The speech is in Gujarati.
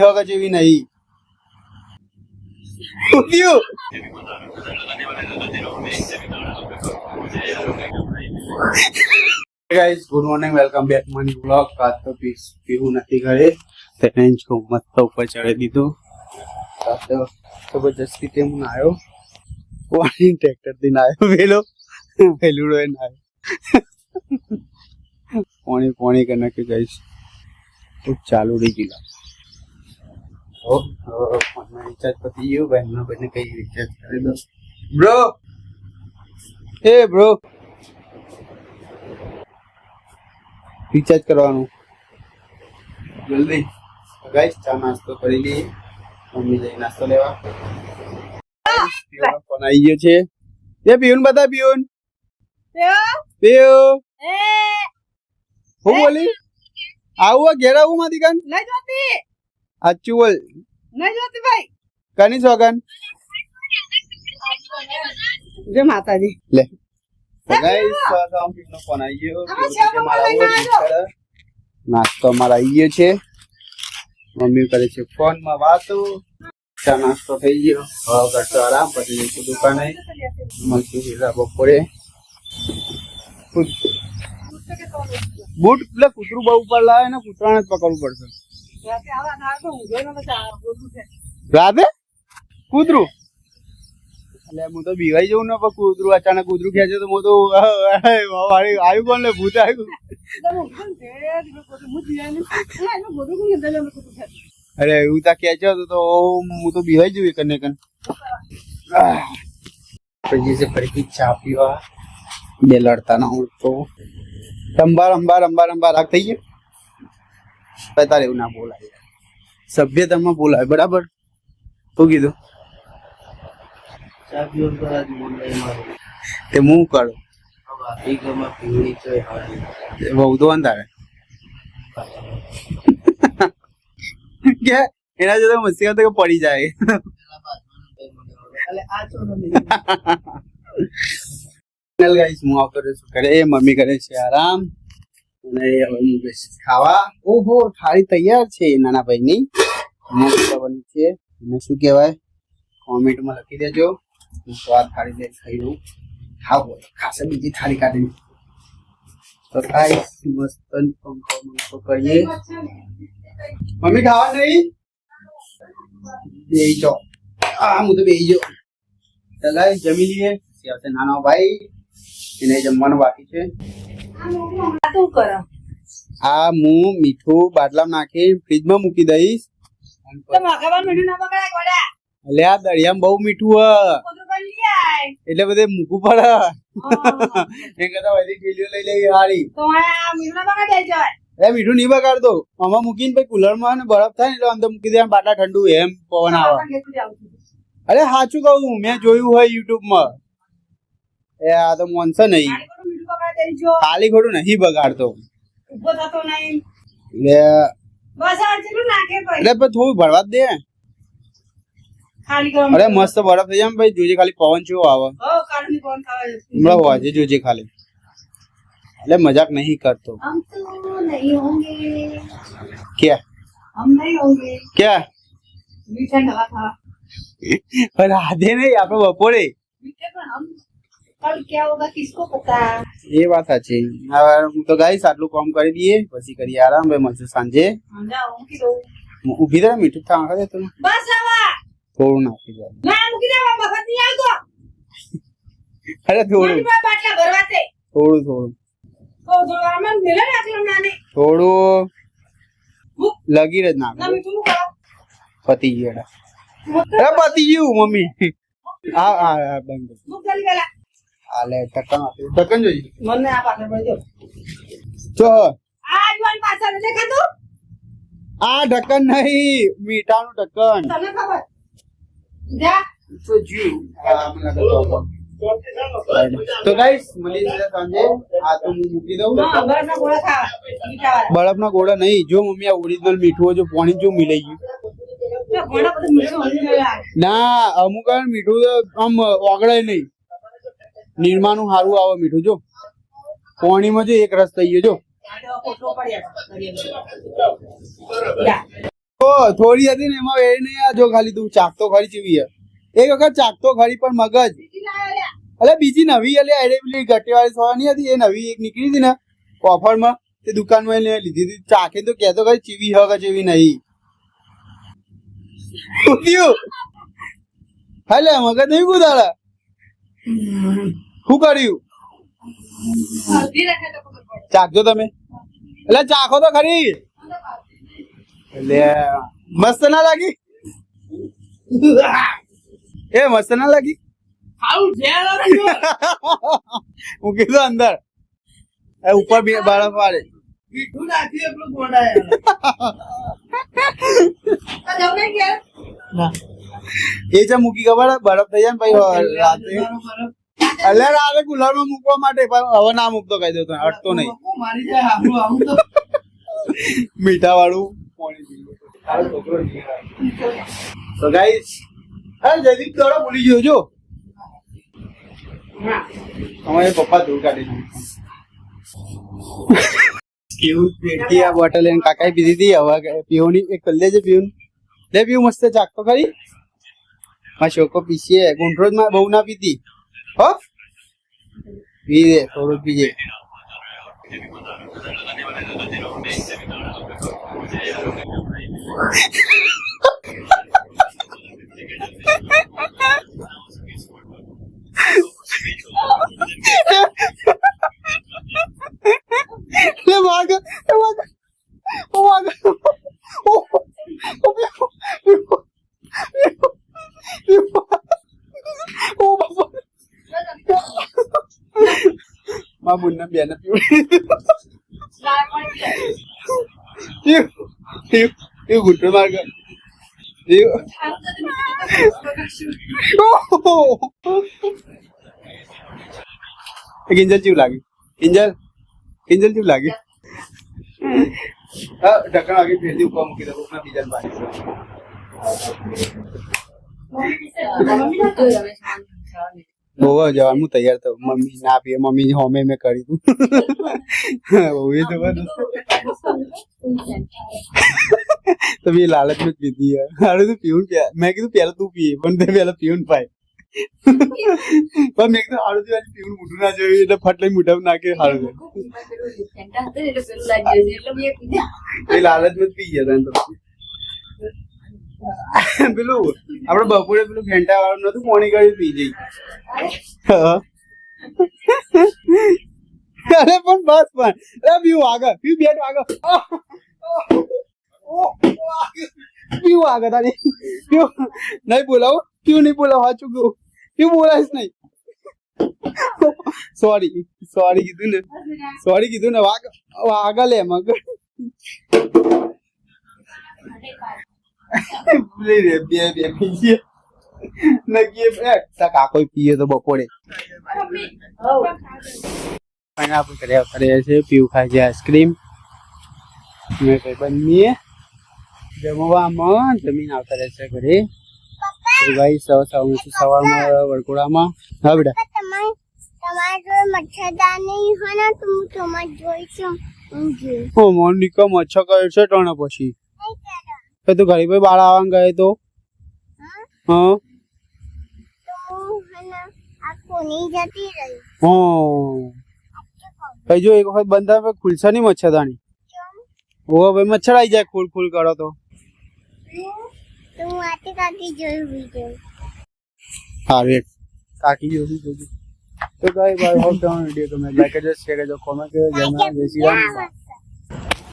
होगा जेवी नहीं guys good morning welcome back money blog आज तो पीहू નથી ઘરે તેનેજ કો મસ્ત ઉપર ચડી દીધું તો જબરજસ્તી કેમ ના આવ્યો કોની ટ્રેક્ટર થી ના આવ્યો વેલુડો એ ના આવ્યો પોણી કરને કે ગાइस तो चालू रही गया फोन में रिचार्ज पति गयो बहन ने कई रिचार्ज कर दो ब्रो ए ब्रो रिचार्ज करवानो जल्दी गाइस चा नास्तो કરી લી મમ્મી જઈ નાસ્તો લેવા ફોન આવી ગયો છે એ પીયુન બતા પીયુન પીયુ એ હું બોલી આવું ઘેરા હું માથી કન નહીં જોતી આચું બોલ નહીં જોતી ભાઈ કની સોગન જે માતાજી લે ગાઈસ તો આમ પીનો ફોન આવી ગયો કે મારા નાસ્તો મારા આવી ગયો છે મમ્મી કરે છે ફોન માં વાતો ચા નાસ્તો થઈ ગયો હવે કરતો આરામ પછી જઈશું દુકાને મળશું હીરા બપોરે બૂટ એટલે કૂતરું બહુ ઉપર લાવે ને કૂતરાને જ પકડવું પડશે રાતે કૂતરું એટલે હું તો બીવાઈ જવું ને પણ કૂતરું અચાનક કૂતરું ખેંચે તો હું તો આવ્યું કોણ લે ભૂત આવ્યું અરે એવું તો ખેંચ્યો તો હું તો બીવાઈ જવું કને કન પછી છે ફરીથી ચા પીવા બે લડતા ના હું તો અંબાર રાખ થઈ ગયો તારે એવું ના બોલાય સભ્યતામાં બોલાય બરાબર શું કીધું તે હું કરું બહુ તો તારે કે એના જોડે મસ્તી કરતો કે પડી જાય ગાઈસ હું આવતો રહેશું ઘરે મમ્મી કરે છે આરામ અને હવે હું બેસી ખાવા ઓહો થાળી તૈયાર છે નાના ભાઈની મસ્ત બની છે એને શું કહેવાય કોમેન્ટમાં લખી દેજો હું તો આ થાળી લઈ ખાઈ લઉં ખાવો ખાસે બીજી થાળી કાઢી તો ગાઈસ મસ્ત પંખો કરીએ મમ્મી ખાવા નહીં બેહી જાઓ હું તો બેહી જાઉં તો ગાઈસ જમી લઈએ આવશે નાનો ભાઈ એને જમવાનું બાકી છે આ હું મીઠું બાટલામાં નાખી ફ્રીજમાં મૂકી દઈશ એટલે આ દરિયામાં બહુ મીઠું એટલે બધે મૂકવું પડે એ કરતા બધી ઠેલીઓ લઈ લેવી હારી મીઠું નહીં બગાડતો આમાં મૂકીને પછી કુલરમાં ને બરફ થાય ને એટલે અંદર મૂકી દે બાટલા ઠંડુ એમ પવન આવે અરે સાચું કહું મેં જોયું હોય યુટ્યુબમાં એ આ તો મોનસે નહીં ખાલી ખોટું નહીં બગાડતો એટલે થોડું ભરવા દે અરે મસ્ત બરફ થઈ જાય ભાઈ જોજે ખાલી પવન કેવો આવે હમણાં હોવાજે જોજે ખાલી એટલે મજાક નહીં કરતો ક્યાં રાધે નહીં આપડે બપોરે એ વાત સાચી હવે હું તો ગાઈસ આટલું કામ કરી દઈએ પછી કરીએ આરામ ભાઈ મળશે સાંજે ઉભી રહે મીઠું ખાવા દે તું થોડું નાખી દે અરે થોડું લગી જ નાખ પતી ગયું અરે પતી ગયું મમ્મી હા બંધ આલે ઢક્કન જોઈ મને આ પાછળ પડજો જો આ જવાન પાછળ દેખાતું આ ઢક્કન નહીં મીઠાનું ઢક્કન તને ખબર જા તો જીવ તો ગાઈસ મળી જશે સાંજે આ તો હું મૂકી દઉં બરફના ગોળા ખાવા મીઠાવાળા બરફના ગોળા નહીં જો મમ્મી આ ઓરિજિનલ મીઠું જો પાણી જો મિલાઈ ગયું ના અમુક મીઠું આમ ઓગળાય નહીં નિર્માનું સારું આવે મીઠું જો પાણીમાં જો એક રસ થઈ ગયો જો ઓ થોડી હતી ને એમાં એ નહીં આ જો ખાલી તું ચાકતો ખરી ચીવી એક વખત ચાકતો ખરી પણ મગજ અલે બીજી નવી અલે અરે પેલી ગટેવાળી સોયા નહીં હતી એ નવી એક નીકળી હતી ને ઓફરમાં તે દુકાનમાં એને લીધી હતી ચાકે તો કહેતો ખરી ચીવી હક ચીવી નહીં હાલે મગજ નહીં કુદાડા શું કર્યું ચાકજો તમે એટલે ચાખો તો ખરી એટલે મસ્ત ના લાગી એ મસ્ત ના લાગી હું કીધું અંદર ઉપર બરફ વાળે એ છે મૂકી ખબર બરફ થઈ જાય ને પછી રાતે એટલે રાતે કુલર માં મૂકવા માટે પણ હવે ના મૂકતો કહી દો અટતો નહીં મીઠા વાળું તો ગાઈસ અરે જયદીપ દોડો ભૂલી ગયો જો અમારે પપ્પા દૂર કાઢી કેવું પેટી આ બોટલ એને કાકાએ પીધી હતી હવે પીઓની એક કલ્લે છે પીવું લે પીવું મસ્ત ચાકતો ખરી માં છોકો પીસીએ ગુંઠરોજ માં બહુ ના પીતી હો પી દે થોડું PJ Bunna biar nak Yuk gudur marga Yuk Ginjal cium lagi Ginjal cium lagi ढक्कन आगे फेर दी ऊपर मुकी दो अपना बीजल पानी બહુ જવાનું હું તૈયાર થયો મમ્મી ના પીએ મમ્મી હોમે મેં કરી તું બહુ એ તો મેં લાલચ में પીધી યાર અરે તું પીવું મેં કીધું પહેલા તું પીએ પણ તે પહેલા પીવું પાય પણ મેં કીધું હારું તું પીવું મોઢું ના જોયું એટલે ફટ લઈ મોઢામાં નાખે હારું એ લાલચ में પી ગયા તો પેલું આપડે બપોરે પેલું ફેંટા વાળું નતું પાણી કરી પી જઈ અરે પણ બસ પણ પીવું આગળ પીવું બેઠ આગળ પીવું આગળ તારી પીવું નહીં બોલાવો પીવું નહીં બોલાવો સાચું કહું પીવું બોલાવીશ નહીં સોરી કીધું ને આગળ લે મગ કાકો પીએ તો બપોરે પીવું ખાય છે આઈસ્ક્રીમ મેં કઈ બનીએ જમવામાં જમીન આવતા રહેશે ઘરે ભાઈ સવારમાં વરઘોડામાં હા બેટા મોનિકા મચ્છર કરે છે ટણે પછી તું ઘરે ભાઈ બાળ આવવાનું ગયે તો હા કઈ જો એક વખત બંધ થાય ખુલશે નહીં મચ્છરદાણી ઓ ભાઈ મચ્છર આવી જાય ખુલ કરો તો સારું કાકી જોયું તો કઈ ભાઈ હોપ વિડીયો તમે લાઈક કરજો શેર કરજો કોમેન્ટ કરજો જય શ્રી રામ